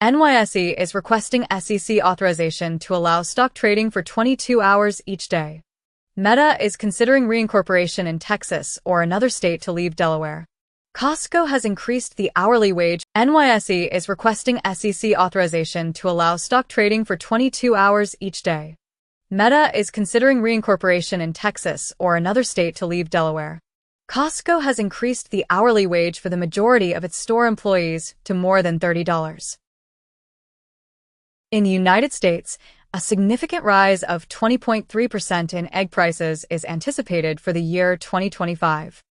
NYSE is requesting SEC authorization to allow stock trading for 22 hours each day. Meta is considering reincorporation in Texas or another state to leave Delaware. Costco has increased the hourly wage. NYSE is requesting SEC authorization to allow stock trading for 22 hours each day. Meta is considering reincorporation in Texas or another state to leave Delaware. Costco has increased the hourly wage for the majority of its store employees to more than $30. In the United States, a significant rise of 20.3% in egg prices is anticipated for the year 2025.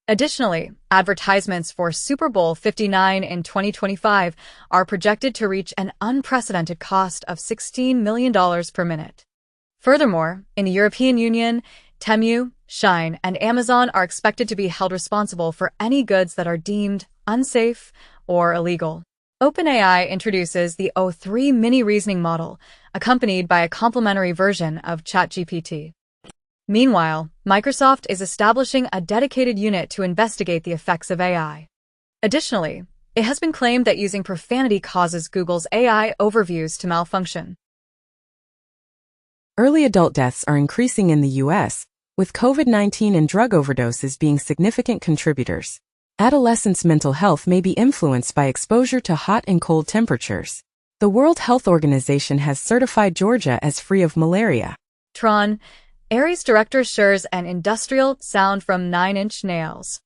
Additionally, advertisements for Super Bowl 59 in 2025 are projected to reach an unprecedented cost of $16 million per minute. Furthermore, in the European Union, Temu, Shein, and Amazon are expected to be held responsible for any goods that are deemed unsafe or illegal. OpenAI introduces the O3 mini reasoning model, accompanied by a complementary version of ChatGPT. Meanwhile, Microsoft is establishing a dedicated unit to investigate the effects of AI. Additionally, it has been claimed that using profanity causes Google's AI overviews to malfunction. Early adult deaths are increasing in the U.S., with COVID-19 and drug overdoses being significant contributors. Adolescents' mental health may be influenced by exposure to hot and cold temperatures. The World Health Organization has certified Georgia as free of malaria. Tron, Ares director shares an industrial sound from Nine Inch Nails.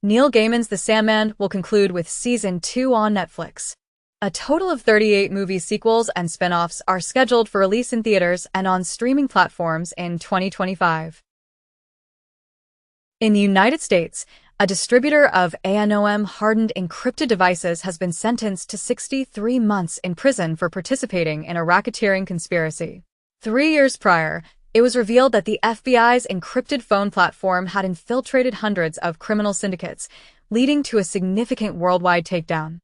Neil Gaiman's The Sandman will conclude with Season 2 on Netflix. A total of 38 movie sequels and spin-offs are scheduled for release in theaters and on streaming platforms in 2025. In the United States, a distributor of ANOM-hardened encrypted devices has been sentenced to 63 months in prison for participating in a racketeering conspiracy. 3 years prior, it was revealed that the FBI's encrypted phone platform had infiltrated hundreds of criminal syndicates, leading to a significant worldwide takedown.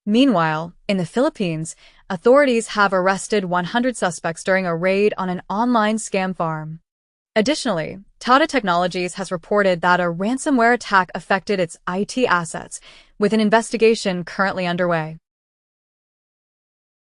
Meanwhile, in the Philippines, authorities have arrested 100 suspects during a raid on an online scam farm. Additionally, Tata Technologies has reported that a ransomware attack affected its IT assets, with an investigation currently underway.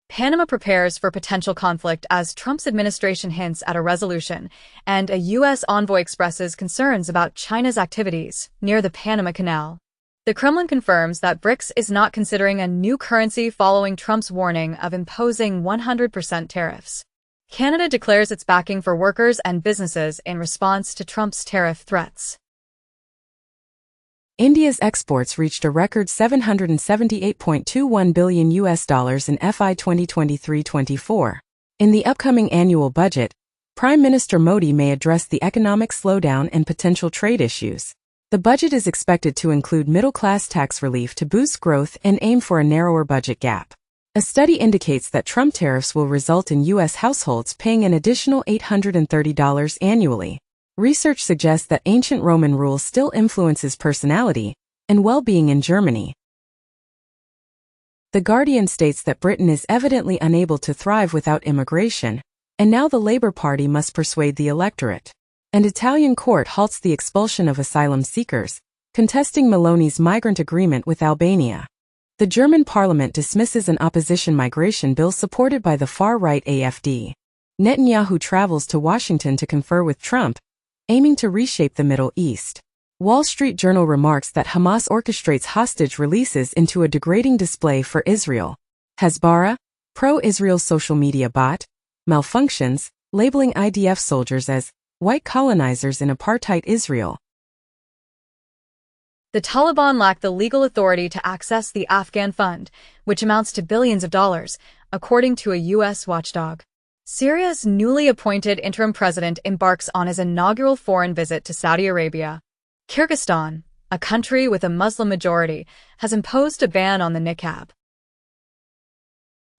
Panama prepares for potential conflict as Trump's administration hints at a resolution, and a U.S. envoy expresses concerns about China's activities near the Panama Canal. The Kremlin confirms that BRICS is not considering a new currency following Trump's warning of imposing 100% tariffs. Canada declares its backing for workers and businesses in response to Trump's tariff threats. India's exports reached a record $778.21 billion in FY 2023-24. In the upcoming annual budget, Prime Minister Modi may address the economic slowdown and potential trade issues. The budget is expected to include middle-class tax relief to boost growth and aim for a narrower budget gap. A study indicates that Trump tariffs will result in U.S. households paying an additional $830 annually. Research suggests that ancient Roman rule still influences personality and well-being in Germany. The Guardian states that Britain is evidently unable to thrive without immigration, and now the Labour Party must persuade the electorate. An Italian court halts the expulsion of asylum seekers, contesting Meloni's migrant agreement with Albania. The German parliament dismisses an opposition migration bill supported by the far-right AfD. Netanyahu travels to Washington to confer with Trump, aiming to reshape the Middle East. Wall Street Journal remarks that Hamas orchestrates hostage releases into a degrading display for Israel. Hasbara, pro-Israel social media bot, malfunctions, labeling IDF soldiers as white colonizers in apartheid Israel. The Taliban lack the legal authority to access the Afghan fund, which amounts to billions of dollars, according to a U.S. watchdog. Syria's newly appointed interim president embarks on his inaugural foreign visit to Saudi Arabia. Kyrgyzstan, a country with a Muslim majority, has imposed a ban on the niqab.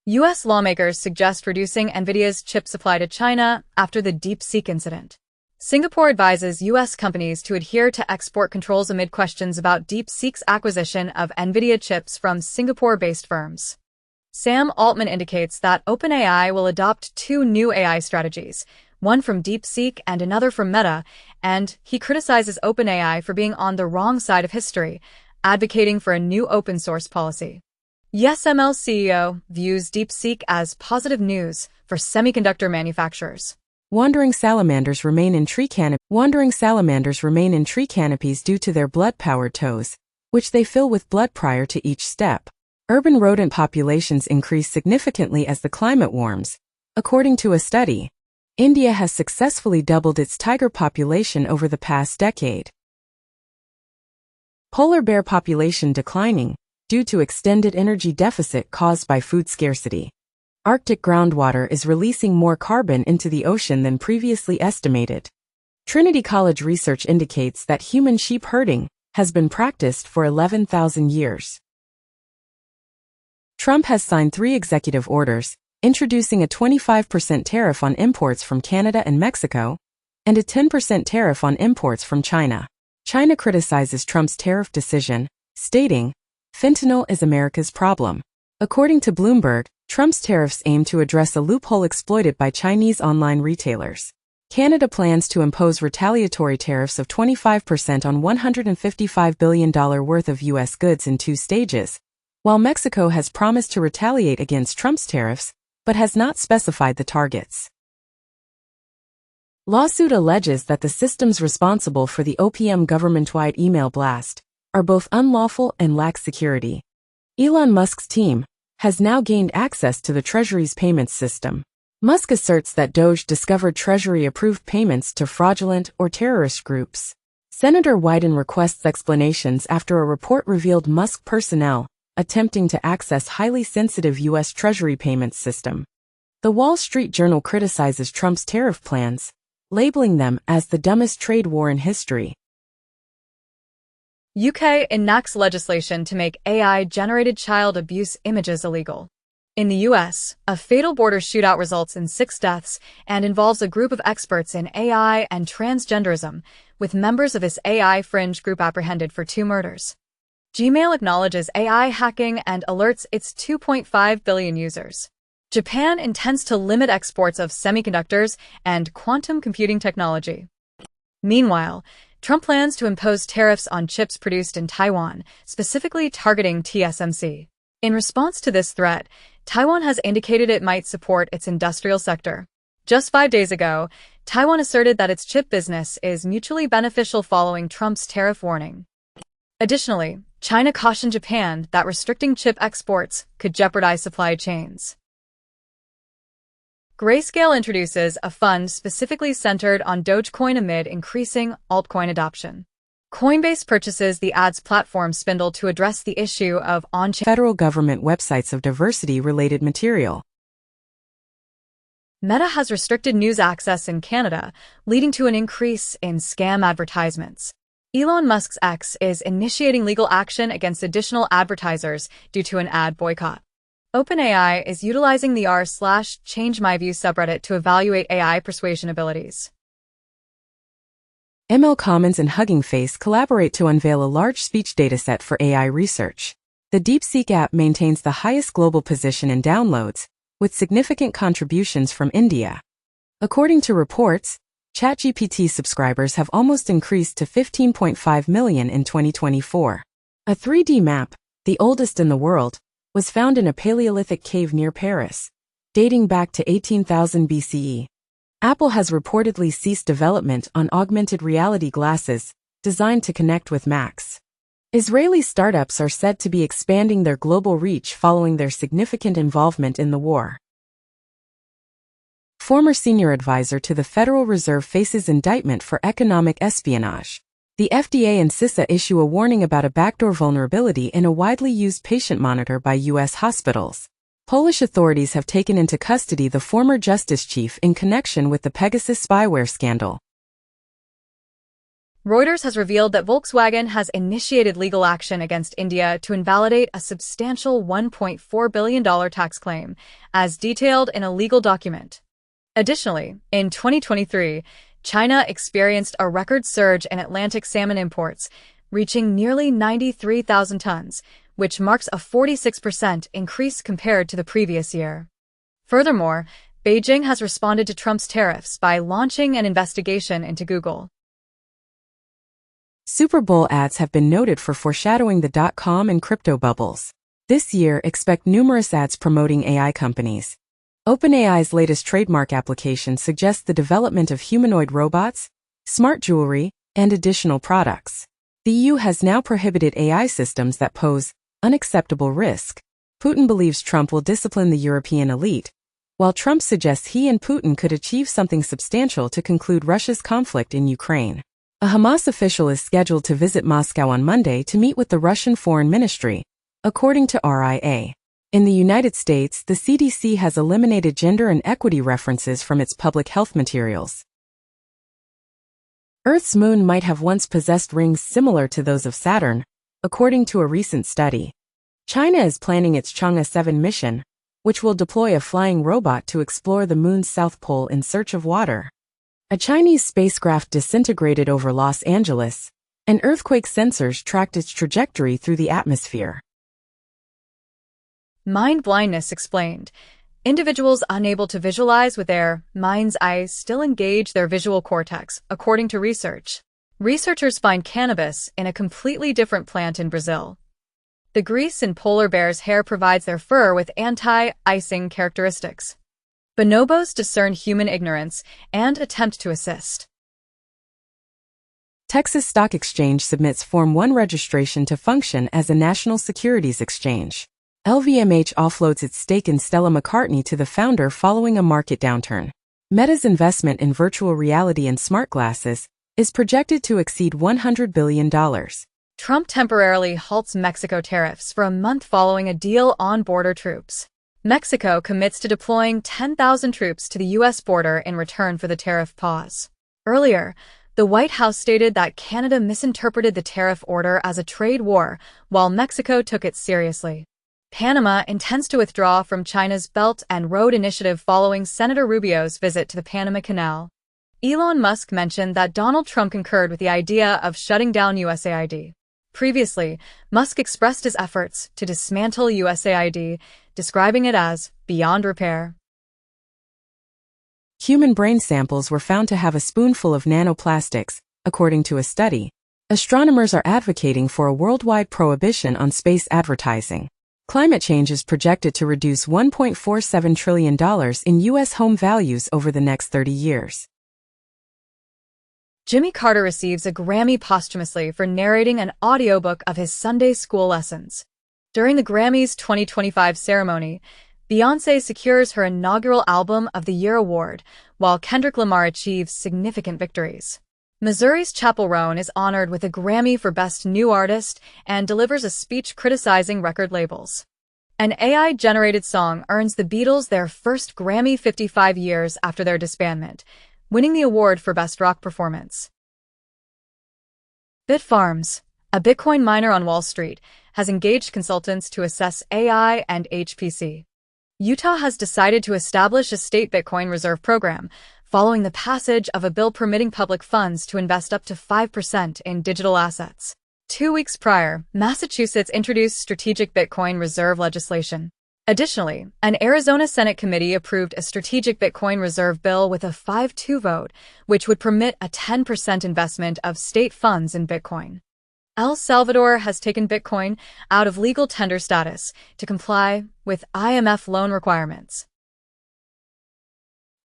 U.S. lawmakers suggest reducing NVIDIA's chip supply to China after the DeepSeek incident. Singapore advises U.S. companies to adhere to export controls amid questions about DeepSeek's acquisition of NVIDIA chips from Singapore-based firms. Sam Altman indicates that OpenAI will adopt 2 new AI strategies, one from DeepSeek and another from Meta, and he criticizes OpenAI for being on the wrong side of history, advocating for a new open-source policy. YesML CEO views DeepSeek as positive news for semiconductor manufacturers. Wandering salamanders remain in tree canopies due to their blood-powered toes, which they fill with blood prior to each step. Urban rodent populations increase significantly as the climate warms. According to a study, India has successfully doubled its tiger population over the past decade. Polar bear population declining due to extended energy deficit caused by food scarcity. Arctic groundwater is releasing more carbon into the ocean than previously estimated. Trinity College research indicates that human sheep herding has been practiced for 11,000 years. Trump has signed 3 executive orders, introducing a 25% tariff on imports from Canada and Mexico, and a 10% tariff on imports from China. China criticizes Trump's tariff decision, stating, "Fentanyl is America's problem." According to Bloomberg, Trump's tariffs aim to address a loophole exploited by Chinese online retailers. Canada plans to impose retaliatory tariffs of 25% on $155 billion worth of U.S. goods in 2 stages, while Mexico has promised to retaliate against Trump's tariffs, but has not specified the targets. Lawsuit alleges that the systems responsible for the OPM government-wide email blast are both unlawful and lack security. Elon Musk's team has now gained access to the Treasury's payments system. Musk asserts that Doge discovered Treasury-approved payments to fraudulent or terrorist groups. Senator Wyden requests explanations after a report revealed Musk personnel attempting to access highly sensitive U.S. Treasury payments system. The Wall Street Journal criticizes Trump's tariff plans, labeling them as the dumbest trade war in history. UK enacts legislation to make AI-generated child abuse images illegal. In the US, a fatal border shootout results in 6 deaths and involves a group of experts in AI and transgenderism, with members of this AI fringe group apprehended for 2 murders. Gmail acknowledges AI hacking and alerts its 2.5 billion users. Japan intends to limit exports of semiconductors and quantum computing technology. Meanwhile, Trump plans to impose tariffs on chips produced in Taiwan, specifically targeting TSMC. In response to this threat, Taiwan has indicated it might support its industrial sector. Just 5 days ago, Taiwan asserted that its chip business is mutually beneficial following Trump's tariff warning. Additionally, China cautioned Japan that restricting chip exports could jeopardize supply chains. Grayscale introduces a fund specifically centered on Dogecoin amid increasing altcoin adoption. Coinbase purchases the ads platform Spindle to address the issue of on-chain federal government websites of diversity-related material. Meta has restricted news access in Canada, leading to an increase in scam advertisements. Elon Musk's X is initiating legal action against additional advertisers due to an ad boycott. OpenAI is utilizing the r/ChangeMyView subreddit to evaluate AI persuasion abilities. ML Commons and Hugging Face collaborate to unveil a large speech dataset for AI research. The DeepSeek app maintains the highest global position in downloads, with significant contributions from India. According to reports, ChatGPT subscribers have almost increased to 15.5 million in 2024. A 3D map, the oldest in the world, was found in a Paleolithic cave near Paris, dating back to 18,000 BCE. Apple has reportedly ceased development on augmented reality glasses designed to connect with Macs. Israeli startups are said to be expanding their global reach following their significant involvement in the war. Former senior advisor to the Federal Reserve faces indictment for economic espionage. The FDA and CISA issue a warning about a backdoor vulnerability in a widely used patient monitor by U.S. hospitals. Polish authorities have taken into custody the former justice chief in connection with the Pegasus spyware scandal. Reuters has revealed that Volkswagen has initiated legal action against India to invalidate a substantial $1.4 billion tax claim, as detailed in a legal document. Additionally, in 2023, China experienced a record surge in Atlantic salmon imports, reaching nearly 93,000 tons, which marks a 46% increase compared to the previous year. Furthermore, Beijing has responded to Trump's tariffs by launching an investigation into Google. Super Bowl ads have been noted for foreshadowing the dot-com and crypto bubbles. This year, expect numerous ads promoting AI companies. OpenAI's latest trademark application suggests the development of humanoid robots, smart jewelry, and additional products. The EU has now prohibited AI systems that pose unacceptable risk. Putin believes Trump will discipline the European elite, while Trump suggests he and Putin could achieve something substantial to conclude Russia's conflict in Ukraine. A Hamas official is scheduled to visit Moscow on Monday to meet with the Russian Foreign Ministry, according to RIA. In the United States, the CDC has eliminated gender and equity references from its public health materials. Earth's moon might have once possessed rings similar to those of Saturn, according to a recent study. China is planning its Chang'e 7 mission, which will deploy a flying robot to explore the moon's south pole in search of water. A Chinese spacecraft disintegrated over Los Angeles, and earthquake sensors tracked its trajectory through the atmosphere. Mind blindness explained. Individuals unable to visualize with their mind's eye still engage their visual cortex, according to research. Researchers find cannabis in a completely different plant in Brazil. The grease in polar bears' hair provides their fur with anti-icing characteristics. Bonobos discern human ignorance and attempt to assist. Texas Stock Exchange submits Form 1 registration to function as a national securities exchange. LVMH offloads its stake in Stella McCartney to the founder following a market downturn. Meta's investment in virtual reality and smart glasses is projected to exceed $100 billion. Trump temporarily halts Mexico tariffs for a month following a deal on border troops. Mexico commits to deploying 10,000 troops to the U.S. border in return for the tariff pause. Earlier, the White House stated that Canada misinterpreted the tariff order as a trade war, while Mexico took it seriously. Panama intends to withdraw from China's Belt and Road Initiative following Senator Rubio's visit to the Panama Canal. Elon Musk mentioned that Donald Trump concurred with the idea of shutting down USAID. Previously, Musk expressed his efforts to dismantle USAID, describing it as beyond repair. Human brain samples were found to have a spoonful of nanoplastics, according to a study. Astronomers are advocating for a worldwide prohibition on space advertising. Climate change is projected to reduce $1.47 trillion in U.S. home values over the next 30 years. Jimmy Carter receives a Grammy posthumously for narrating an audiobook of his Sunday school lessons. During the Grammys 2025 ceremony, Beyoncé secures her inaugural Album of the Year award, while Kendrick Lamar achieves significant victories. Missouri's Chappell Roan is honored with a Grammy for Best New Artist and delivers a speech criticizing record labels. An AI-generated song earns the Beatles their first Grammy 55 years after their disbandment, winning the award for Best Rock Performance. Bitfarms, a Bitcoin miner on Wall Street, has engaged consultants to assess AI and HPC. Utah has decided to establish a state Bitcoin reserve program, following the passage of a bill permitting public funds to invest up to 5% in digital assets. 2 weeks prior, Massachusetts introduced strategic Bitcoin reserve legislation. Additionally, an Arizona Senate committee approved a strategic Bitcoin reserve bill with a 5-2 vote, which would permit a 10% investment of state funds in Bitcoin. El Salvador has taken Bitcoin out of legal tender status to comply with IMF loan requirements.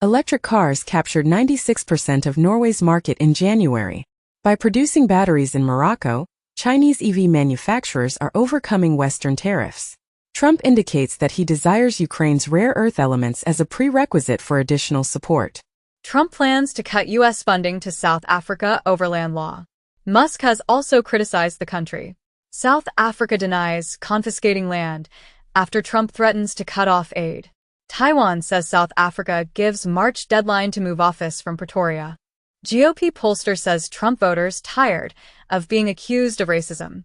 Electric cars captured 96% of Norway's market in January. By producing batteries in Morocco, Chinese EV manufacturers are overcoming Western tariffs. Trump indicates that he desires Ukraine's rare earth elements as a prerequisite for additional support. Trump plans to cut U.S. funding to South Africa over land law. Musk has also criticized the country. South Africa denies confiscating land after Trump threatens to cut off aid. Taiwan says South Africa gives March deadline to move office from Pretoria. GOP pollster says Trump voters tired of being accused of racism.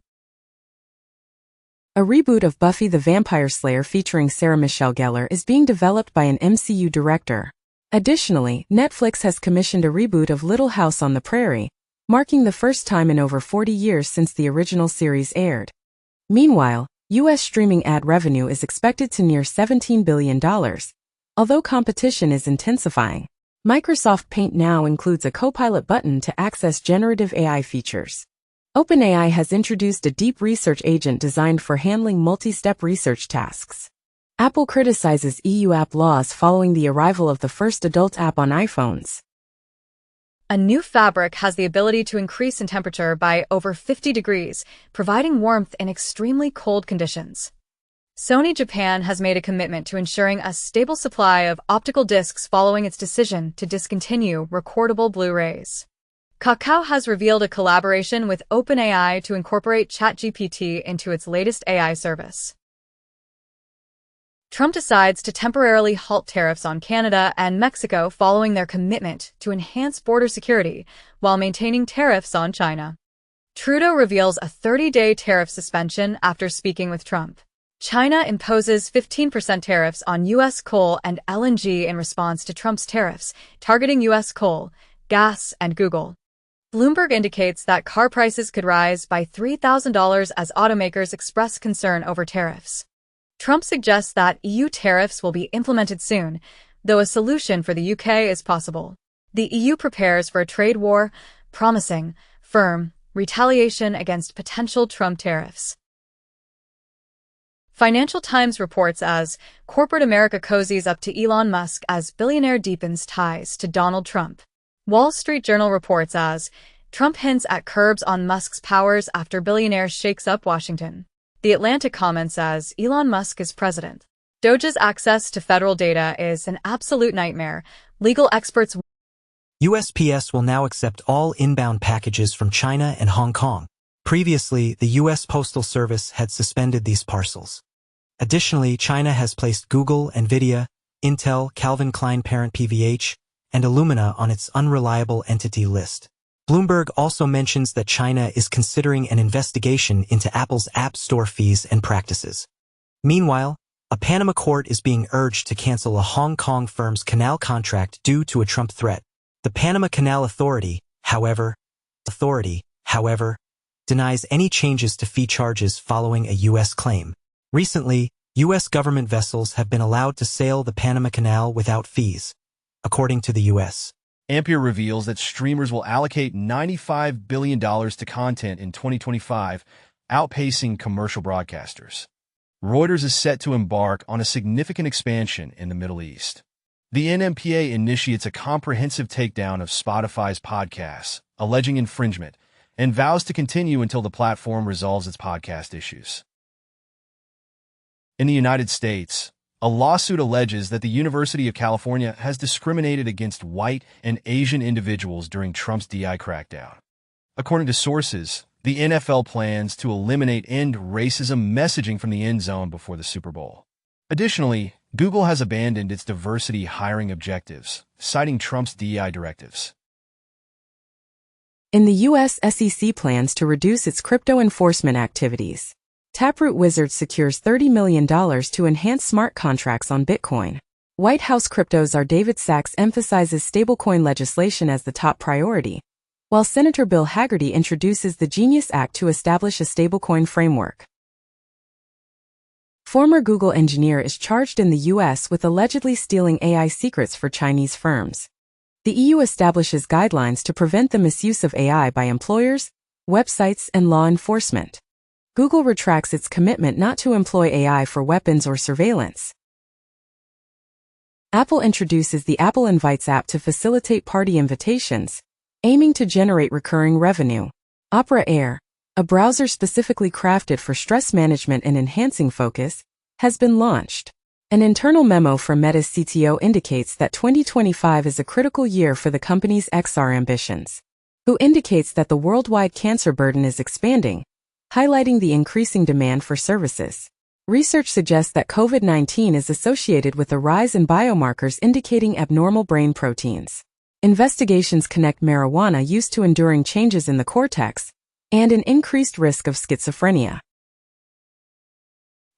A reboot of Buffy the Vampire Slayer featuring Sarah Michelle Gellar is being developed by an MCU director. Additionally, Netflix has commissioned a reboot of Little House on the Prairie, marking the first time in over 40 years since the original series aired. Meanwhile, U.S. streaming ad revenue is expected to near $17 billion, although competition is intensifying. Microsoft Paint now includes a Copilot button to access generative AI features. OpenAI has introduced a deep research agent designed for handling multi-step research tasks. Apple criticizes EU app laws following the arrival of the first adult app on iPhones. A new fabric has the ability to increase in temperature by over 50 degrees, providing warmth in extremely cold conditions. Sony Japan has made a commitment to ensuring a stable supply of optical discs following its decision to discontinue recordable Blu-rays. Kakao has revealed a collaboration with OpenAI to incorporate ChatGPT into its latest AI service. Trump decides to temporarily halt tariffs on Canada and Mexico following their commitment to enhance border security while maintaining tariffs on China. Trudeau reveals a 30-day tariff suspension after speaking with Trump. China imposes 15% tariffs on U.S. coal and LNG in response to Trump's tariffs, targeting U.S. coal, gas, and Google. Bloomberg indicates that car prices could rise by $3,000 as automakers express concern over tariffs. Trump suggests that EU tariffs will be implemented soon, though a solution for the UK is possible. The EU prepares for a trade war, promising firm retaliation against potential Trump tariffs. Financial Times reports as corporate America cozies up to Elon Musk as billionaire deepens ties to Donald Trump. Wall Street Journal reports as Trump hints at curbs on Musk's powers after billionaire shakes up Washington. The Atlantic comments as Elon Musk is president. Doge's access to federal data is an absolute nightmare. Legal experts. USPS will now accept all inbound packages from China and Hong Kong. Previously, the U.S. Postal Service had suspended these parcels. Additionally, China has placed Google, Nvidia, Intel, Calvin Klein parent PVH, and Illumina on its unreliable entity list. Bloomberg also mentions that China is considering an investigation into Apple's App Store fees and practices. Meanwhile, a Panama court is being urged to cancel a Hong Kong firm's canal contract due to a Trump threat. The Panama Canal Authority, however, denies any changes to fee charges following a U.S. claim. Recently, U.S. government vessels have been allowed to sail the Panama Canal without fees, according to the U.S. Ampere reveals that streamers will allocate $95 billion to content in 2025, outpacing commercial broadcasters. Reuters is set to embark on a significant expansion in the Middle East. The NMPA initiates a comprehensive takedown of Spotify's podcasts, alleging infringement, and vows to continue until the platform resolves its podcast issues. In the United States, a lawsuit alleges that the University of California has discriminated against white and Asian individuals during Trump's DI crackdown. According to sources, the NFL plans to eliminate end racism messaging from the end zone before the Super Bowl. Additionally, Google has abandoned its diversity hiring objectives, citing Trump's DEI directives. In the U.S., SEC plans to reduce its crypto enforcement activities. Taproot Wizards secures $30 million to enhance smart contracts on Bitcoin. White House crypto czar David Sachs emphasizes stablecoin legislation as the top priority, while Senator Bill Hagerty introduces the Genius Act to establish a stablecoin framework. Former Google engineer is charged in the U.S. with allegedly stealing AI secrets for Chinese firms. The EU establishes guidelines to prevent the misuse of AI by employers, websites, and law enforcement. Google retracts its commitment not to employ AI for weapons or surveillance. Apple introduces the Apple Invites app to facilitate party invitations, aiming to generate recurring revenue. Opera Air, a browser specifically crafted for stress management and enhancing focus, has been launched. An internal memo from Meta's CTO indicates that 2025 is a critical year for the company's XR ambitions, who indicates that the worldwide cancer burden is expanding, highlighting the increasing demand for services. Research suggests that COVID-19 is associated with a rise in biomarkers indicating abnormal brain proteins. Investigations connect marijuana use to enduring changes in the cortex and an increased risk of schizophrenia.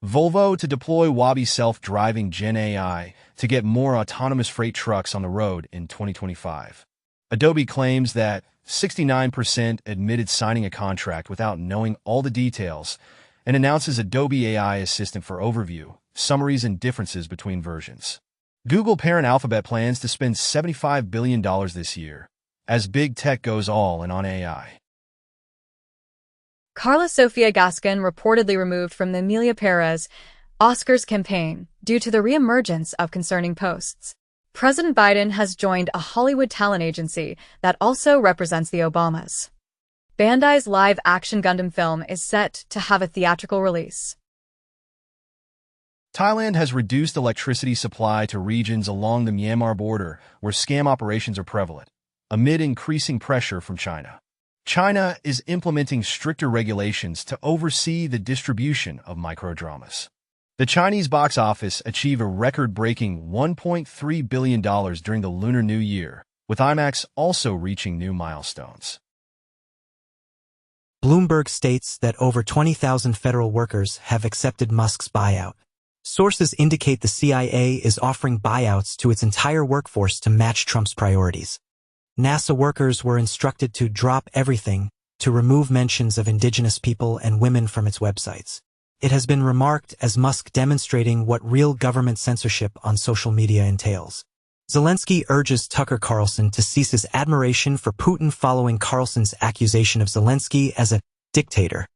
Volvo to deploy Waabi self-driving Gen AI to get more autonomous freight trucks on the road in 2025. Adobe claims that 69% admitted signing a contract without knowing all the details and announces Adobe AI Assistant for overview, summaries, and differences between versions. Google parent Alphabet plans to spend $75 billion this year as big tech goes all in on AI. Carla Sofia Gaskin reportedly removed from the Emilia Perez Oscars campaign due to the reemergence of concerning posts. President Biden has joined a Hollywood talent agency that also represents the Obamas. Bandai's live-action Gundam film is set to have a theatrical release. Thailand has reduced electricity supply to regions along the Myanmar border where scam operations are prevalent, amid increasing pressure from China. China is implementing stricter regulations to oversee the distribution of microdramas. The Chinese box office achieved a record-breaking $1.3 billion during the Lunar New Year, with IMAX also reaching new milestones. Bloomberg states that over 20,000 federal workers have accepted Musk's buyout. Sources indicate the CIA is offering buyouts to its entire workforce to match Trump's priorities. NASA workers were instructed to drop everything, to remove mentions of indigenous people and women from its websites. It has been remarked as Musk demonstrating what real government censorship on social media entails. Zelensky urges Tucker Carlson to cease his admiration for Putin following Carlson's accusation of Zelensky as a dictator.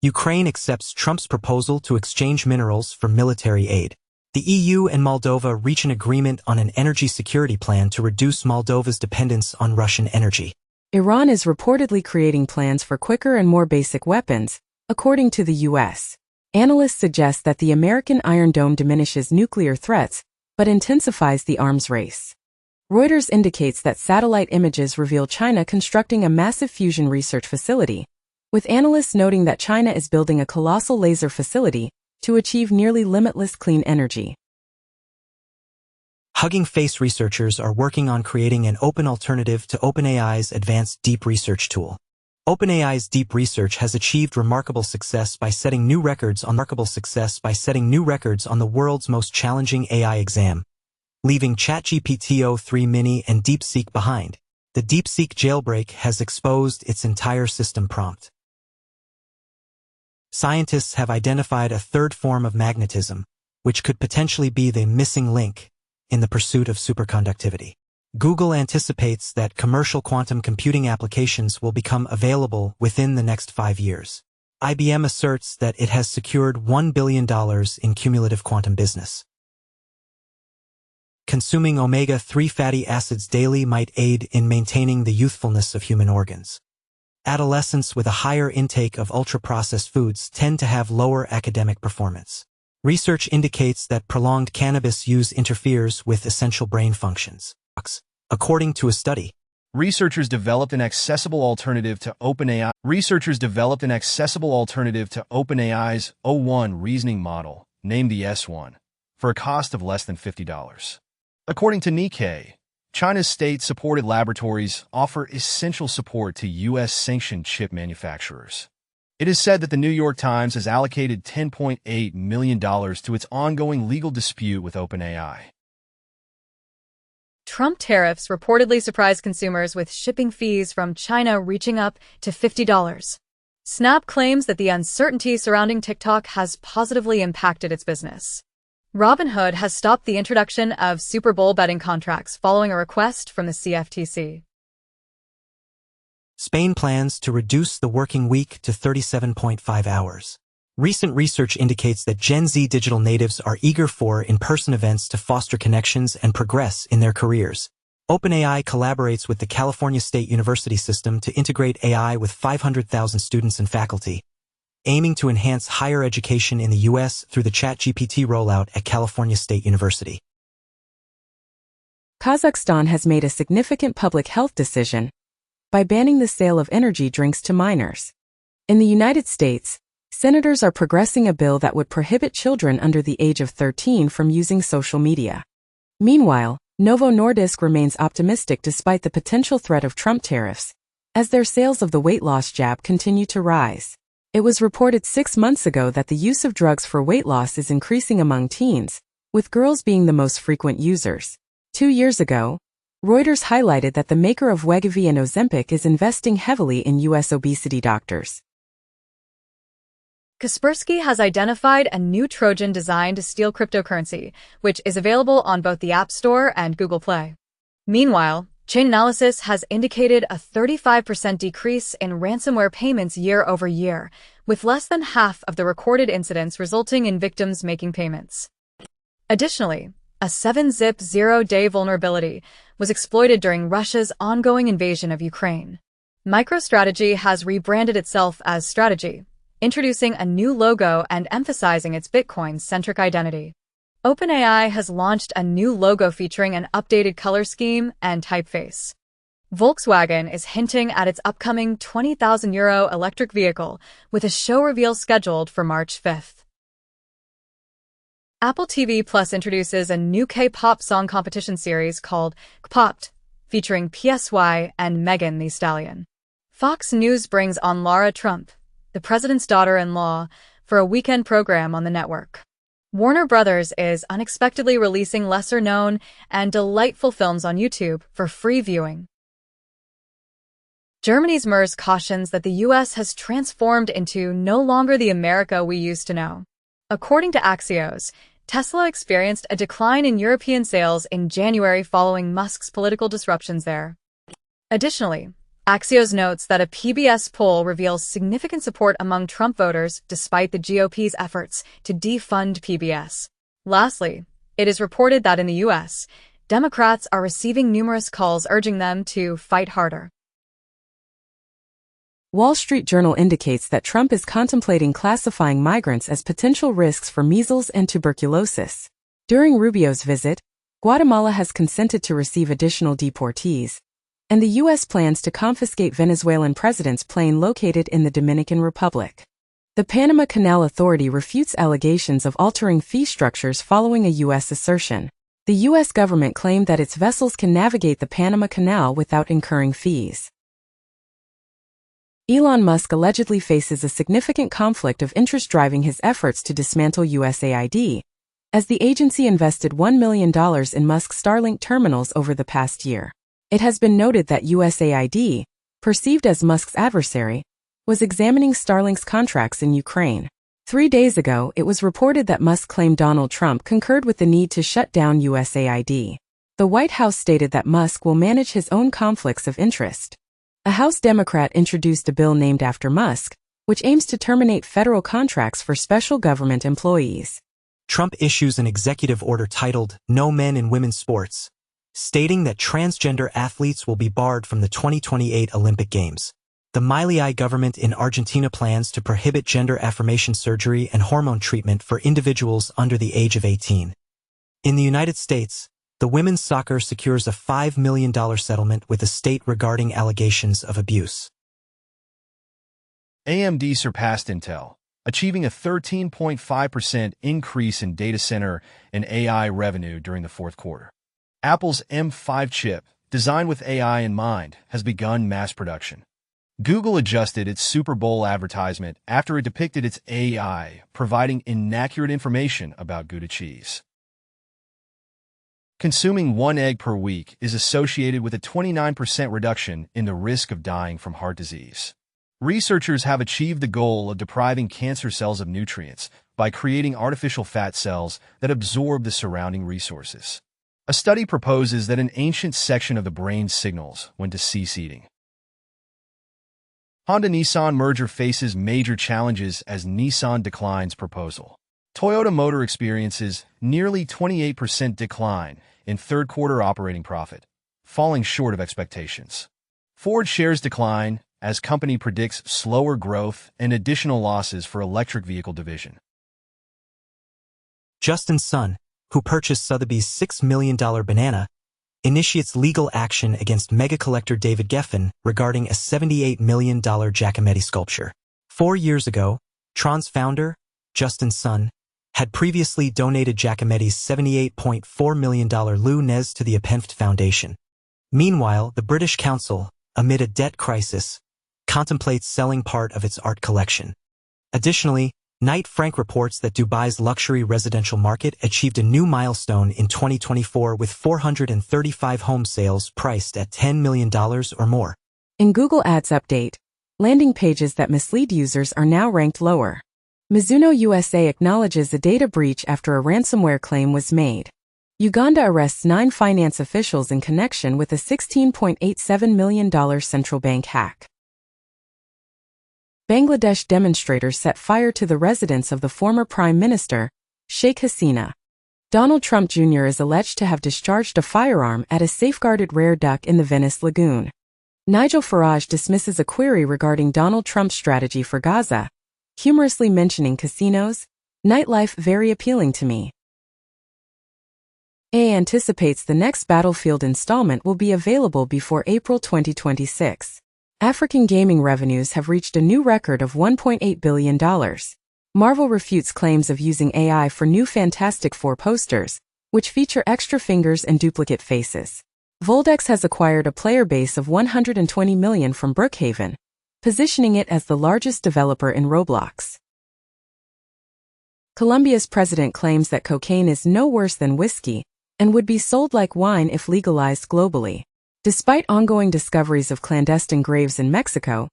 Ukraine accepts Trump's proposal to exchange minerals for military aid. The EU and Moldova reach an agreement on an energy security plan to reduce Moldova's dependence on Russian energy. Iran is reportedly creating plans for quicker and more basic weapons, according to the U.S. Analysts suggest that the American Iron Dome diminishes nuclear threats, but intensifies the arms race. Reuters indicates that satellite images reveal China constructing a massive fusion research facility, with analysts noting that China is building a colossal laser facility to achieve nearly limitless clean energy. Hugging Face researchers are working on creating an open alternative to OpenAI's advanced deep research tool. OpenAI's deep research has achieved remarkable success by setting new records on the world's most challenging AI exam, leaving ChatGPT-o3 Mini and DeepSeek behind. The DeepSeek jailbreak has exposed its entire system prompt. Scientists have identified a third form of magnetism, which could potentially be the missing link in the pursuit of superconductivity. Google anticipates that commercial quantum computing applications will become available within the next 5 years. IBM asserts that it has secured $1 billion in cumulative quantum business. Consuming omega-3 fatty acids daily might aid in maintaining the youthfulness of human organs. Adolescents with a higher intake of ultra-processed foods tend to have lower academic performance. Research indicates that prolonged cannabis use interferes with essential brain functions. According to a study, Researchers developed an accessible alternative to OpenAI's O1 reasoning model, named the S1, for a cost of less than $50. According to Nikkei, China's state-supported laboratories offer essential support to U.S.-sanctioned chip manufacturers. It is said that the New York Times has allocated $10.8 million to its ongoing legal dispute with OpenAI. Trump tariffs reportedly surprised consumers with shipping fees from China reaching up to $50. Snap claims that the uncertainty surrounding TikTok has positively impacted its business. Robinhood has stopped the introduction of Super Bowl betting contracts following a request from the CFTC. Spain plans to reduce the working week to 37.5 hours. Recent research indicates that Gen Z digital natives are eager for in-person events to foster connections and progress in their careers. OpenAI collaborates with the California State University system to integrate AI with 500,000 students and faculty, aiming to enhance higher education in the U.S. through the ChatGPT rollout at California State University. Kazakhstan has made a significant public health decision by banning the sale of energy drinks to minors. In the United States, senators are progressing a bill that would prohibit children under the age of 13 from using social media. Meanwhile, Novo Nordisk remains optimistic despite the potential threat of Trump tariffs, as their sales of the weight loss jab continue to rise. It was reported 6 months ago that the use of drugs for weight loss is increasing among teens, with girls being the most frequent users. 2 years ago, Reuters highlighted that the maker of Wegovy and Ozempic is investing heavily in U.S. obesity doctors. Kaspersky has identified a new Trojan designed to steal cryptocurrency, which is available on both the App Store and Google Play. Meanwhile, Chain analysis has indicated a 35% decrease in ransomware payments year over year, with less than half of the recorded incidents resulting in victims making payments. Additionally, a 7-zip zero-day vulnerability was exploited during Russia's ongoing invasion of Ukraine. MicroStrategy has rebranded itself as Strategy, introducing a new logo and emphasizing its Bitcoin-centric identity. OpenAI has launched a new logo featuring an updated color scheme and typeface. Volkswagen is hinting at its upcoming €20,000 electric vehicle, with a show reveal scheduled for March 5th. Apple TV Plus introduces a new K-pop song competition series called K-Popped, featuring PSY and Megan Thee Stallion. Fox News brings on Lara Trump, the president's daughter-in-law, for a weekend program on the network. Warner Brothers is unexpectedly releasing lesser-known and delightful films on YouTube for free viewing. Germany's MERS cautions that the U.S. has transformed into no longer the America we used to know. According to Axios, Tesla experienced a decline in European sales in January following Musk's political disruptions there. Additionally, Axios notes that a PBS poll reveals significant support among Trump voters despite the GOP's efforts to defund PBS. Lastly, it is reported that in the U.S., Democrats are receiving numerous calls urging them to fight harder. Wall Street Journal indicates that Trump is contemplating classifying migrants as potential risks for measles and tuberculosis. During Rubio's visit, Guatemala has consented to receive additional deportees, and the U.S. plans to confiscate Venezuelan president's plane located in the Dominican Republic. The Panama Canal Authority refutes allegations of altering fee structures following a U.S. assertion. The U.S. government claimed that its vessels can navigate the Panama Canal without incurring fees. Elon Musk allegedly faces a significant conflict of interest driving his efforts to dismantle USAID, as the agency invested $1 million in Musk's Starlink terminals over the past year. It has been noted that USAID, perceived as Musk's adversary, was examining Starlink's contracts in Ukraine. 3 days ago, it was reported that Musk claimed Donald Trump concurred with the need to shut down USAID. The White House stated that Musk will manage his own conflicts of interest. A House Democrat introduced a bill named after Musk, which aims to terminate federal contracts for special government employees. Trump issues an executive order titled No Men in Women's Sports, stating that transgender athletes will be barred from the 2028 Olympic Games. The Milei government in Argentina plans to prohibit gender affirmation surgery and hormone treatment for individuals under the age of 18. In the United States, the women's soccer secures a $5 million settlement with the state regarding allegations of abuse. AMD surpassed Intel, achieving a 13.5% increase in data center and AI revenue during the fourth quarter. Apple's M5 chip, designed with AI in mind, has begun mass production. Google adjusted its Super Bowl advertisement after it depicted its AI providing inaccurate information about Gouda cheese. Consuming 1 egg per week is associated with a 29% reduction in the risk of dying from heart disease. Researchers have achieved the goal of depriving cancer cells of nutrients by creating artificial fat cells that absorb the surrounding resources. A study proposes that an ancient section of the brain signals when to cease eating. Honda-Nissan merger faces major challenges as Nissan declines proposal. Toyota Motor experiences nearly 28% decline in third-quarter operating profit, falling short of expectations. Ford shares decline as company predicts slower growth and additional losses for electric vehicle division. Justin's son, who purchased Sotheby's $6 million banana, initiates legal action against mega collector David Geffen regarding a $78 million Giacometti sculpture. 4 years ago, Tron's founder, Justin's son, had previously donated Giacometti's $78.4 million Lou Nez to the Apenft Foundation. Meanwhile, the British Council, amid a debt crisis, contemplates selling part of its art collection. Additionally, Knight Frank reports that Dubai's luxury residential market achieved a new milestone in 2024 with 435 home sales priced at $10 million or more. In Google Ads update, landing pages that mislead users are now ranked lower. Mizuno USA acknowledges a data breach after a ransomware claim was made. Uganda arrests 9 finance officials in connection with a $16.87 million central bank hack. Bangladesh demonstrators set fire to the residence of the former Prime Minister, Sheikh Hasina. Donald Trump Jr. is alleged to have discharged a firearm at a safeguarded rare duck in the Venice Lagoon. Nigel Farage dismisses a query regarding Donald Trump's strategy for Gaza, humorously mentioning casinos, "Nightlife very appealing to me." EA anticipates the next Battlefield installment will be available before April 2026. African gaming revenues have reached a new record of $1.8 billion. Marvel refutes claims of using AI for new Fantastic Four posters, which feature extra fingers and duplicate faces. Voldex has acquired a player base of 120 million from Brookhaven, positioning it as the largest developer in Roblox. Colombia's president claims that cocaine is no worse than whiskey and would be sold like wine if legalized globally. Despite ongoing discoveries of clandestine graves in Mexico,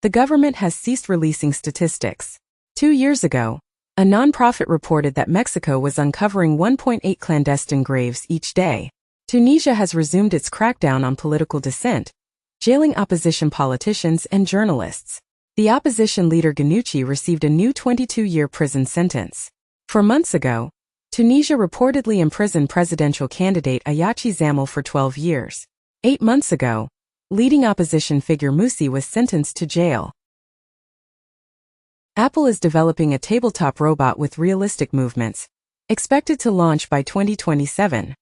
the government has ceased releasing statistics. 2 years ago, a nonprofit reported that Mexico was uncovering 1.8 clandestine graves each day. Tunisia has resumed its crackdown on political dissent, jailing opposition politicians and journalists. The opposition leader Ghannouchi received a new 22-year prison sentence. 4 months ago, Tunisia reportedly imprisoned presidential candidate Ayachi Zamel for 12 years. 8 months ago, leading opposition figure Musi was sentenced to jail. Apple is developing a tabletop robot with realistic movements, expected to launch by 2027.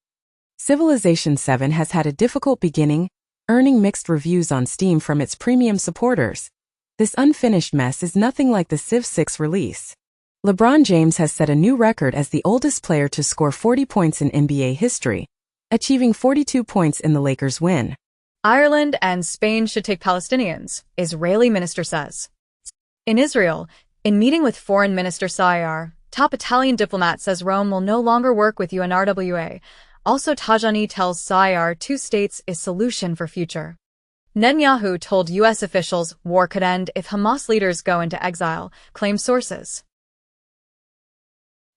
Civilization 7 has had a difficult beginning, earning mixed reviews on Steam from its premium supporters. This unfinished mess is nothing like the Civ 6 release. LeBron James has set a new record as the oldest player to score 40 points in NBA history, achieving 42 points in the Lakers' win. Ireland and Spain should take Palestinians, Israeli minister says. In Israel, in meeting with Foreign Minister Sayar, top Italian diplomat says Rome will no longer work with UNRWA. Also, Tajani tells Sayar 2 states is solution for future. Netanyahu told U.S. officials war could end if Hamas leaders go into exile, claim sources.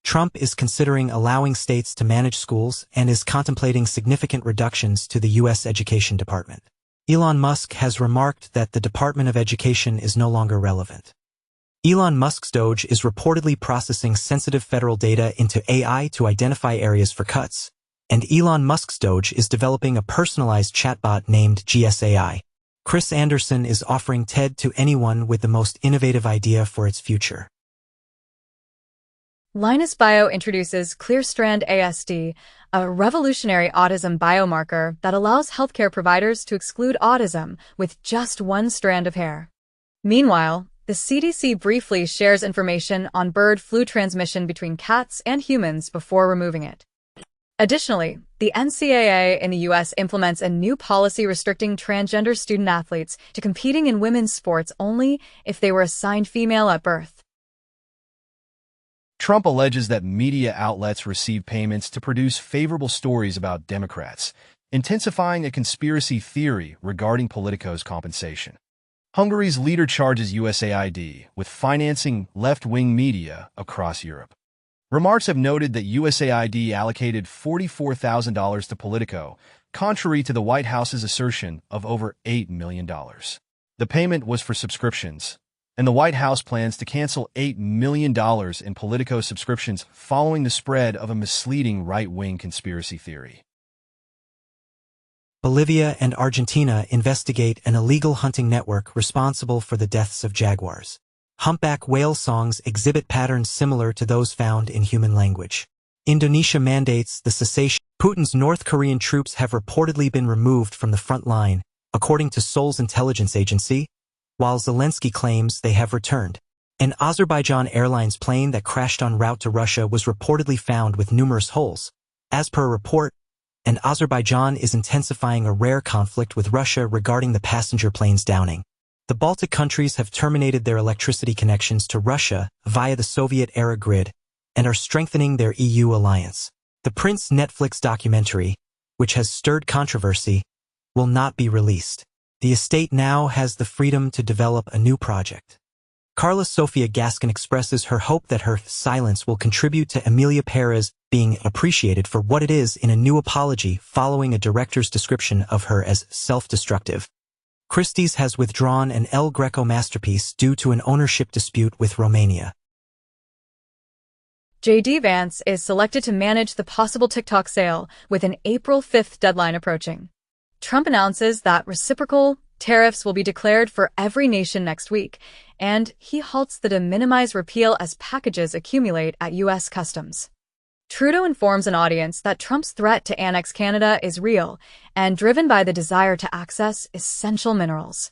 Trump is considering allowing states to manage schools and is contemplating significant reductions to the U.S. Education Department. Elon Musk has remarked that the Department of Education is no longer relevant. Elon Musk's Doge is reportedly processing sensitive federal data into AI to identify areas for cuts, and Elon Musk's Doge is developing a personalized chatbot named GSAI. Chris Anderson is offering TED to anyone with the most innovative idea for its future. Linus Bio introduces ClearStrand ASD, a revolutionary autism biomarker that allows healthcare providers to exclude autism with just 1 strand of hair. Meanwhile, the CDC briefly shares information on bird flu transmission between cats and humans before removing it. Additionally, the NCAA in the U.S. implements a new policy restricting transgender student athletes to competing in women's sports only if they were assigned female at birth. Trump alleges that media outlets receive payments to produce favorable stories about Democrats, intensifying a conspiracy theory regarding Politico's compensation. Hungary's leader charges USAID with financing left-wing media across Europe. Remarks have noted that USAID allocated $44,000 to Politico, contrary to the White House's assertion of over $8 million. The payment was for subscriptions, and the White House plans to cancel $8 million in Politico subscriptions following the spread of a misleading right-wing conspiracy theory. Bolivia and Argentina investigate an illegal hunting network responsible for the deaths of jaguars. Humpback whale songs exhibit patterns similar to those found in human language. Indonesia mandates the cessation. Putin's North Korean troops have reportedly been removed from the front line, according to Seoul's intelligence agency, while Zelensky claims they have returned. An Azerbaijan Airlines plane that crashed en route to Russia was reportedly found with numerous holes. As per a report, and Azerbaijan is intensifying a rare conflict with Russia regarding the passenger plane's downing. The Baltic countries have terminated their electricity connections to Russia via the Soviet-era grid and are strengthening their EU alliance. The Prince Netflix documentary, which has stirred controversy, will not be released. The estate now has the freedom to develop a new project. Carla Sofia Gaskin expresses her hope that her silence will contribute to Emilia Perez being appreciated for what it is in a new apology following a director's description of her as self-destructive. Christie's has withdrawn an El Greco masterpiece due to an ownership dispute with Romania. J.D. Vance is selected to manage the possible TikTok sale with an April 5th deadline approaching. Trump announces that reciprocal tariffs will be declared for every nation next week, and he halts the de minimis repeal as packages accumulate at U.S. Customs. Trudeau informs an audience that Trump's threat to annex Canada is real and driven by the desire to access essential minerals.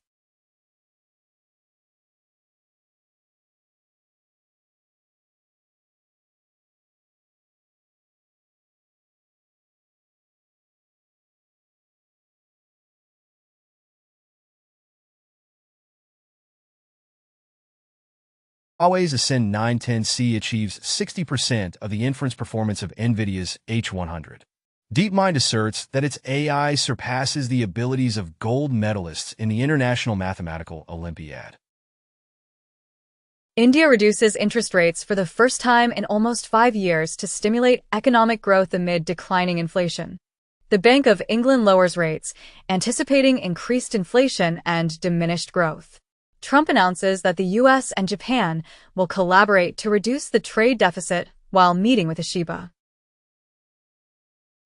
Huawei's Ascend 910C achieves 60% of the inference performance of NVIDIA's H100. DeepMind asserts that its AI surpasses the abilities of gold medalists in the International Mathematical Olympiad. India reduces interest rates for the first time in almost 5 years to stimulate economic growth amid declining inflation. The Bank of England lowers rates, anticipating increased inflation and diminished growth. Trump announces that the U.S. and Japan will collaborate to reduce the trade deficit while meeting with Toshiba.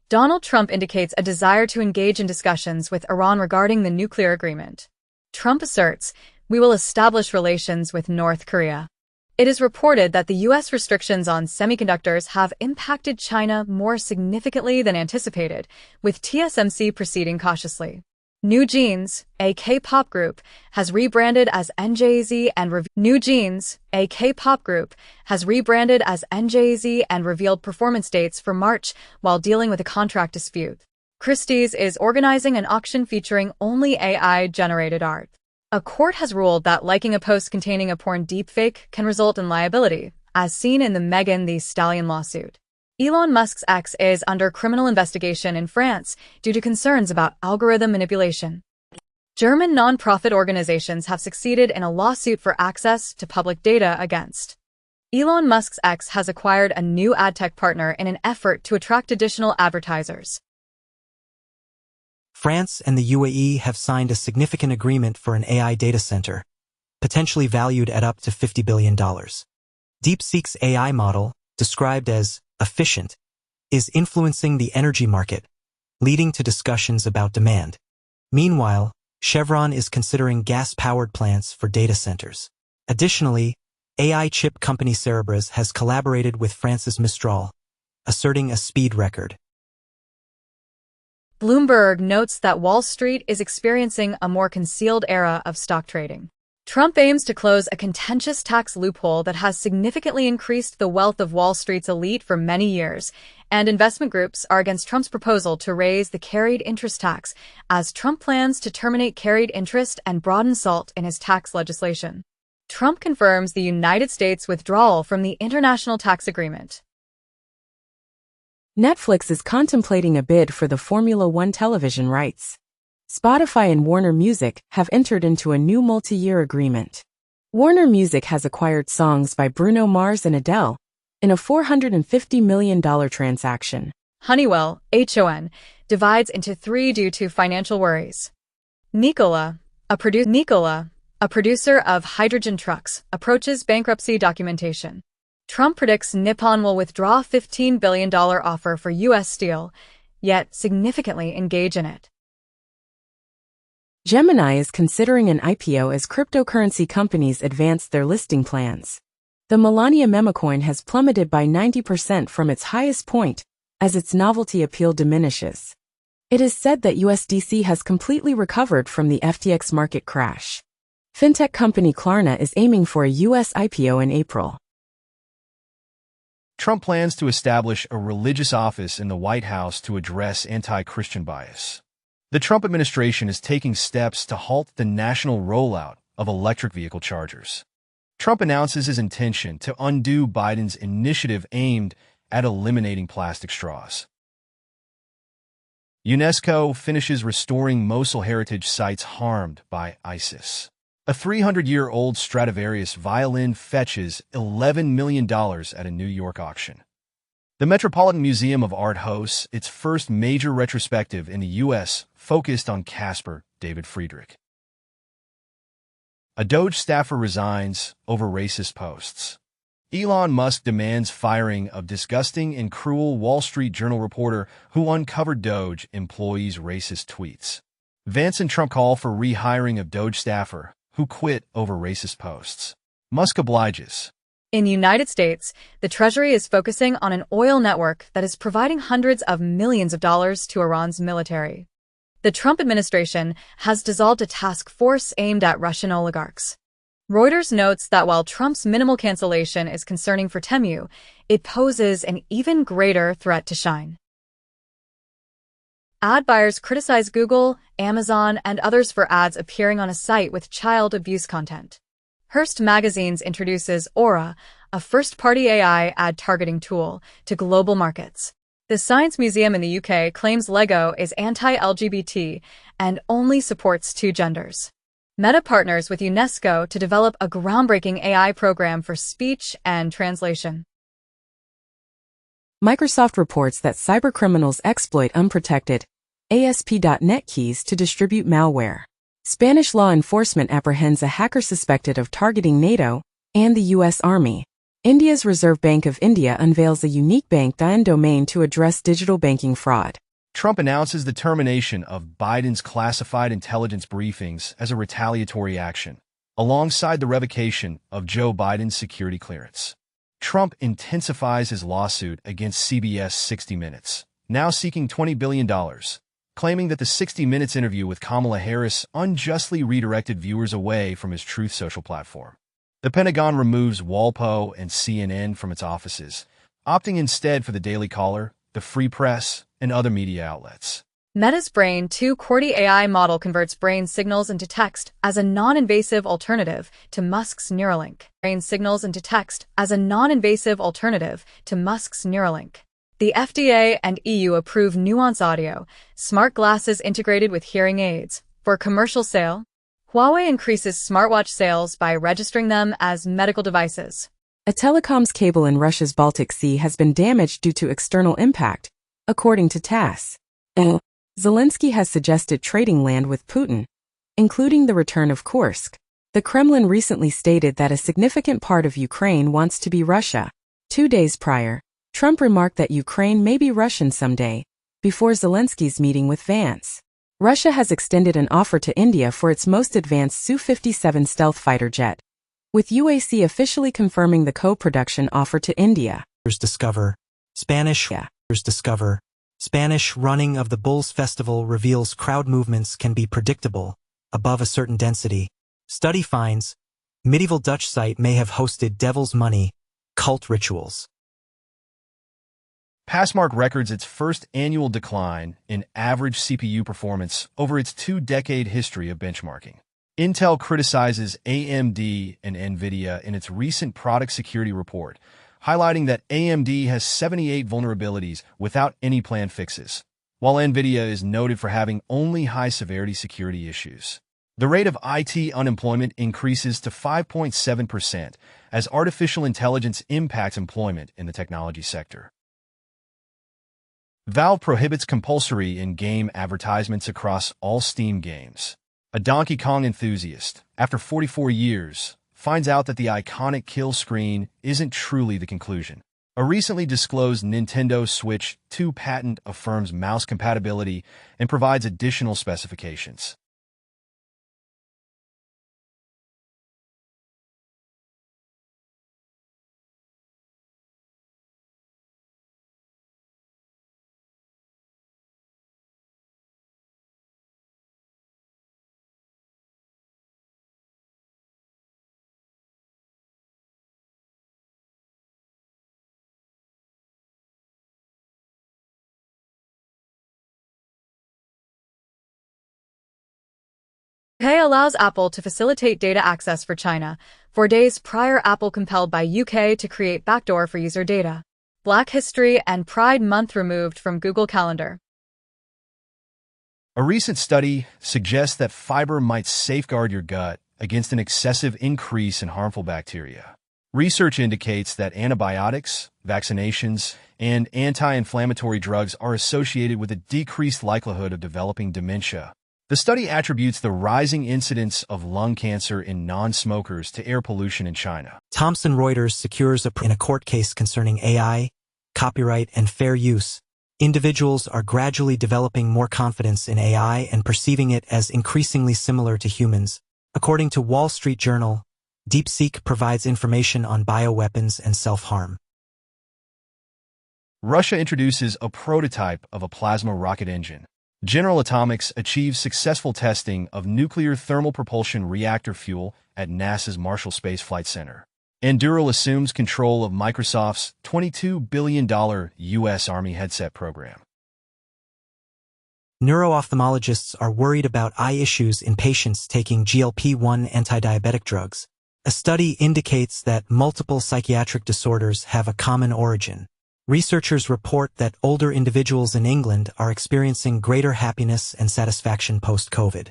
Donald Trump indicates a desire to engage in discussions with Iran regarding the nuclear agreement. Trump asserts, "We will establish relations with North Korea." It is reported that the U.S. restrictions on semiconductors have impacted China more significantly than anticipated, with TSMC proceeding cautiously. New Jeans, a K-pop group, has rebranded as NJZ and revealed performance dates for March while dealing with a contract dispute. Christie's is organizing an auction featuring only AI-generated art. A court has ruled that liking a post containing a porn deepfake can result in liability, as seen in the Megan Thee Stallion lawsuit. Elon Musk's X is under criminal investigation in France due to concerns about algorithm manipulation. German non-profit organizations have succeeded in a lawsuit for access to public data against Elon Musk's X has acquired a new ad tech partner in an effort to attract additional advertisers. France and the UAE have signed a significant agreement for an AI data center, potentially valued at up to $50 billion. DeepSeek's AI model, described as efficient, is influencing the energy market, leading to discussions about demand. Meanwhile, Chevron is considering gas-powered plants for data centers. Additionally, AI chip company Cerebras has collaborated with France's Mistral, asserting a speed record. Bloomberg notes that Wall Street is experiencing a more concealed era of stock trading. Trump aims to close a contentious tax loophole that has significantly increased the wealth of Wall Street's elite for many years, and investment groups are against Trump's proposal to raise the carried interest tax, as Trump plans to terminate carried interest and broaden SALT in his tax legislation. Trump confirms the United States' withdrawal from the International Tax Agreement. Netflix is contemplating a bid for the Formula One television rights. Spotify and Warner Music have entered into a new multi-year agreement. Warner Music has acquired songs by Bruno Mars and Adele in a $450 million transaction. Honeywell, HON, divides into 3 due to financial worries. Nikola, a producer of hydrogen trucks, approaches bankruptcy documentation. Trump predicts Nippon will withdraw $15 billion offer for U.S. steel, yet significantly engage in it. Gemini is considering an IPO as cryptocurrency companies advance their listing plans. The Melania memecoin has plummeted by 90% from its highest point, as its novelty appeal diminishes. It is said that USDC has completely recovered from the FTX market crash. Fintech company Klarna is aiming for a U.S. IPO in April. Trump plans to establish a religious office in the White House to address anti-Christian bias. The Trump administration is taking steps to halt the national rollout of electric vehicle chargers. Trump announces his intention to undo Biden's initiative aimed at eliminating plastic straws. UNESCO finishes restoring Mosul heritage sites harmed by ISIS. A 300-year-old Stradivarius violin fetches $11 million at a New York auction. The Metropolitan Museum of Art hosts its first major retrospective in the U.S. focused on Caspar David Friedrich. A Doge staffer resigns over racist posts. Elon Musk demands firing of disgusting and cruel Wall Street Journal reporter who uncovered Doge employees' racist tweets. Vance and Trump call for rehiring of Doge staffer who quit over racist posts. Musk obliges. In the United States, the Treasury is focusing on an oil network that is providing hundreds of millions of dollars to Iran's military. The Trump administration has dissolved a task force aimed at Russian oligarchs. Reuters notes that while Trump's minimal cancellation is concerning for Temu, it poses an even greater threat to Shine. Ad buyers criticize Google, Amazon, and others for ads appearing on a site with child abuse content. Hearst Magazines introduces Aura, a first-party AI ad targeting tool, to global markets. The Science Museum in the UK claims Lego is anti-LGBT and only supports two genders. Meta partners with UNESCO to develop a groundbreaking AI program for speech and translation. Microsoft reports that cybercriminals exploit unprotected ASP.NET keys to distribute malware. Spanish law enforcement apprehends a hacker suspected of targeting NATO and the U.S. Army. India's Reserve Bank of India unveils a unique bank domain to address digital banking fraud. Trump announces the termination of Biden's classified intelligence briefings as a retaliatory action, alongside the revocation of Joe Biden's security clearance. Trump intensifies his lawsuit against CBS 60 Minutes, now seeking $20 billion, claiming that the 60 Minutes interview with Kamala Harris unjustly redirected viewers away from his Truth Social platform. The Pentagon removes Walpo and CNN from its offices, opting instead for the Daily Caller, the Free Press, and other media outlets. Meta's Brain 2 QWERTY AI model converts brain signals into text as a non-invasive alternative to Musk's Neuralink. Brain signals into text as a non-invasive alternative to Musk's Neuralink. The FDA and EU approve Nuance Audio, smart glasses integrated with hearing aids, for commercial sale. Huawei increases smartwatch sales by registering them as medical devices. A telecoms cable in Russia's Baltic Sea has been damaged due to external impact, according to TASS. Zelensky has suggested trading land with Putin, including the return of Kursk. The Kremlin recently stated that a significant part of Ukraine wants to be Russia. 2 days prior, Trump remarked that Ukraine may be Russian someday, before Zelensky's meeting with Vance. Russia has extended an offer to India for its most advanced Su-57 stealth fighter jet, with UAC officially confirming the co-production offer to India. Spanish running of the Bulls Festival reveals crowd movements can be predictable above a certain density. Study finds medieval Dutch site may have hosted devil's money cult rituals. Passmark records its first annual decline in average CPU performance over its two-decade history of benchmarking. Intel criticizes AMD and NVIDIA in its recent product security report, highlighting that AMD has 78 vulnerabilities without any planned fixes, while NVIDIA is noted for having only high-severity security issues. The rate of IT unemployment increases to 5.7% as artificial intelligence impacts employment in the technology sector. Valve prohibits compulsory in-game advertisements across all Steam games. A Donkey Kong enthusiast, after 44 years, finds out that the iconic kill screen isn't truly the conclusion. A recently disclosed Nintendo Switch 2 patent affirms mouse compatibility and provides additional specifications. UK allows Apple to facilitate data access for China. 4 days prior, Apple compelled by UK to create backdoor for user data. Black History and Pride Month removed from Google Calendar. A recent study suggests that fiber might safeguard your gut against an excessive increase in harmful bacteria. Research indicates that antibiotics, vaccinations, and anti-inflammatory drugs are associated with a decreased likelihood of developing dementia. The study attributes the rising incidence of lung cancer in non-smokers to air pollution in China. Thomson Reuters secures in a court case concerning AI, copyright, and fair use. Individuals are gradually developing more confidence in AI and perceiving it as increasingly similar to humans. According to Wall Street Journal, DeepSeek provides information on bioweapons and self-harm. Russia introduces a prototype of a plasma rocket engine. General Atomics achieves successful testing of nuclear thermal propulsion reactor fuel at NASA's Marshall Space Flight Center. Anduril assumes control of Microsoft's $22 billion U.S. Army headset program. Neuro-ophthalmologists are worried about eye issues in patients taking GLP-1 anti-diabetic drugs. A study indicates that multiple psychiatric disorders have a common origin. Researchers report that older individuals in England are experiencing greater happiness and satisfaction post-COVID.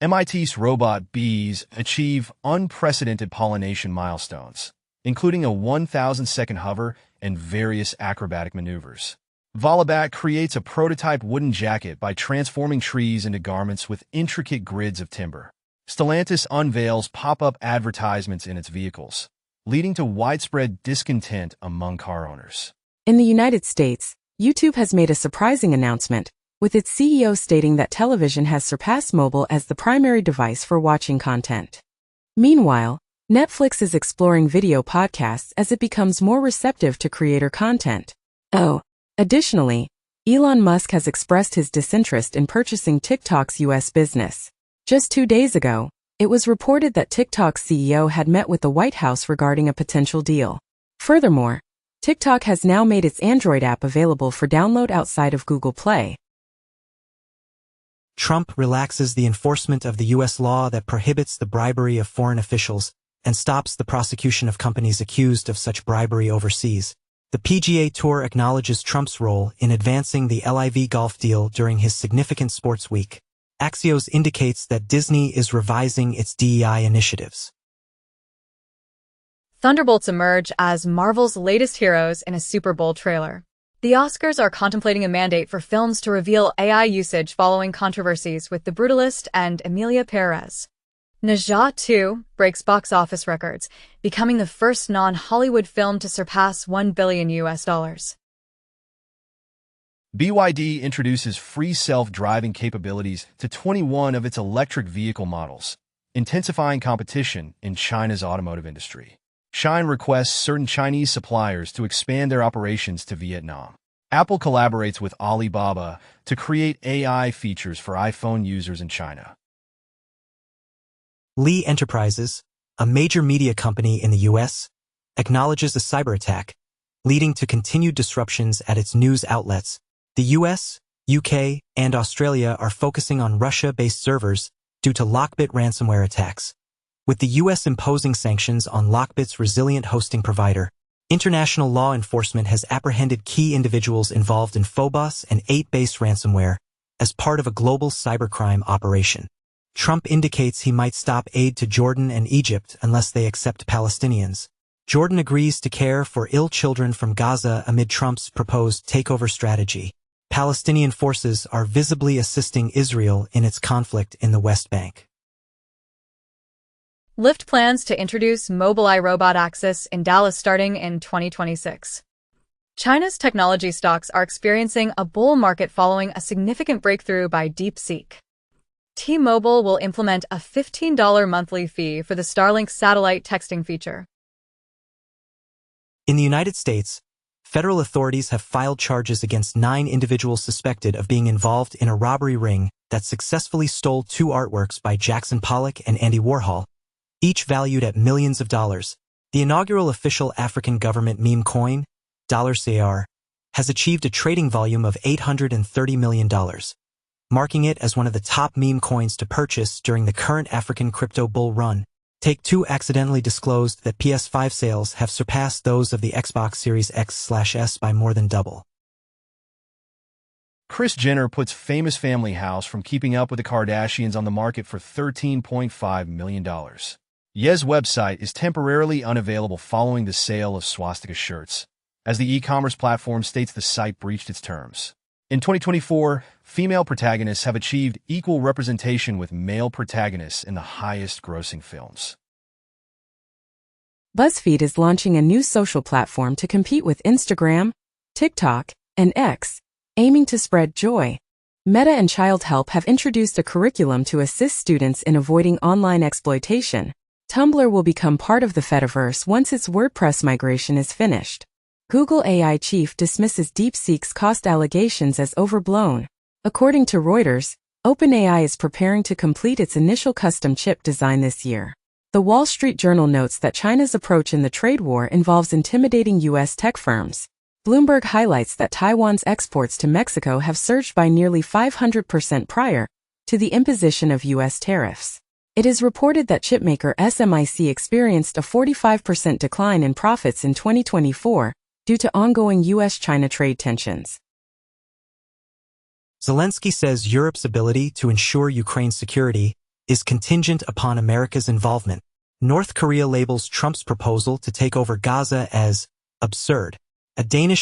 MIT's robot bees achieve unprecedented pollination milestones, including a 1,000-second hover and various acrobatic maneuvers. Volabat creates a prototype wooden jacket by transforming trees into garments with intricate grids of timber. Stellantis unveils pop-up advertisements in its vehicles, leading to widespread discontent among car owners. In the United States, YouTube has made a surprising announcement, with its CEO stating that television has surpassed mobile as the primary device for watching content. Meanwhile, Netflix is exploring video podcasts as it becomes more receptive to creator content. Additionally, Elon Musk has expressed his disinterest in purchasing TikTok's U.S. business. Just 2 days ago, it was reported that TikTok's CEO had met with the White House regarding a potential deal. Furthermore, TikTok has now made its Android app available for download outside of Google Play. Trump relaxes the enforcement of the U.S. law that prohibits the bribery of foreign officials and stops the prosecution of companies accused of such bribery overseas. The PGA Tour acknowledges Trump's role in advancing the LIV golf deal during his significant sports week. Axios indicates that Disney is revising its DEI initiatives. Thunderbolts emerge as Marvel's latest heroes in a Super Bowl trailer. The Oscars are contemplating a mandate for films to reveal AI usage following controversies with The Brutalist and Emilia Perez. Naja 2 breaks box office records, becoming the first non-Hollywood film to surpass $1 billion. BYD introduces free self-driving capabilities to 21 of its electric vehicle models, intensifying competition in China's automotive industry. Shine requests certain Chinese suppliers to expand their operations to Vietnam. Apple collaborates with Alibaba to create AI features for iPhone users in China. Lee Enterprises, a major media company in the U.S., acknowledges a cyber attack, leading to continued disruptions at its news outlets. The U.S., UK, and Australia are focusing on Russia-based servers due to Lockbit ransomware attacks. With the U.S. imposing sanctions on Lockbit's resilient hosting provider, international law enforcement has apprehended key individuals involved in Phobos and 8-based ransomware as part of a global cybercrime operation. Trump indicates he might stop aid to Jordan and Egypt unless they accept Palestinians. Jordan agrees to care for ill children from Gaza amid Trump's proposed takeover strategy. Palestinian forces are visibly assisting Israel in its conflict in the West Bank. Lyft plans to introduce Mobileye robot access in Dallas starting in 2026. China's technology stocks are experiencing a bull market following a significant breakthrough by DeepSeek. T-Mobile will implement a $15 monthly fee for the Starlink satellite texting feature. In the United States, federal authorities have filed charges against 9 individuals suspected of being involved in a robbery ring that successfully stole 2 artworks by Jackson Pollock and Andy Warhol, each valued at millions of dollars. The inaugural official African government meme coin, $CR, has achieved a trading volume of $830 million, marking it as one of the top meme coins to purchase during the current African crypto bull run. Take-Two accidentally disclosed that PS5 sales have surpassed those of the Xbox Series X/S by more than double. Kris Jenner puts famous family house from Keeping Up with the Kardashians on the market for $13.5 million. Ye's website is temporarily unavailable following the sale of swastika shirts, as the e-commerce platform states the site breached its terms. In 2024, female protagonists have achieved equal representation with male protagonists in the highest-grossing films. BuzzFeed is launching a new social platform to compete with Instagram, TikTok, and X, aiming to spread joy. Meta and Child Help have introduced a curriculum to assist students in avoiding online exploitation. Tumblr will become part of the Fediverse once its WordPress migration is finished. Google AI chief dismisses DeepSeek's cost allegations as overblown. According to Reuters, OpenAI is preparing to complete its initial custom chip design this year. The Wall Street Journal notes that China's approach in the trade war involves intimidating U.S. tech firms. Bloomberg highlights that Taiwan's exports to Mexico have surged by nearly 500% prior to the imposition of U.S. tariffs. It is reported that chipmaker SMIC experienced a 45% decline in profits in 2024 due to ongoing U.S.-China trade tensions. Zelensky says Europe's ability to ensure Ukraine's security is contingent upon America's involvement. North Korea labels Trump's proposal to take over Gaza as absurd. A Danish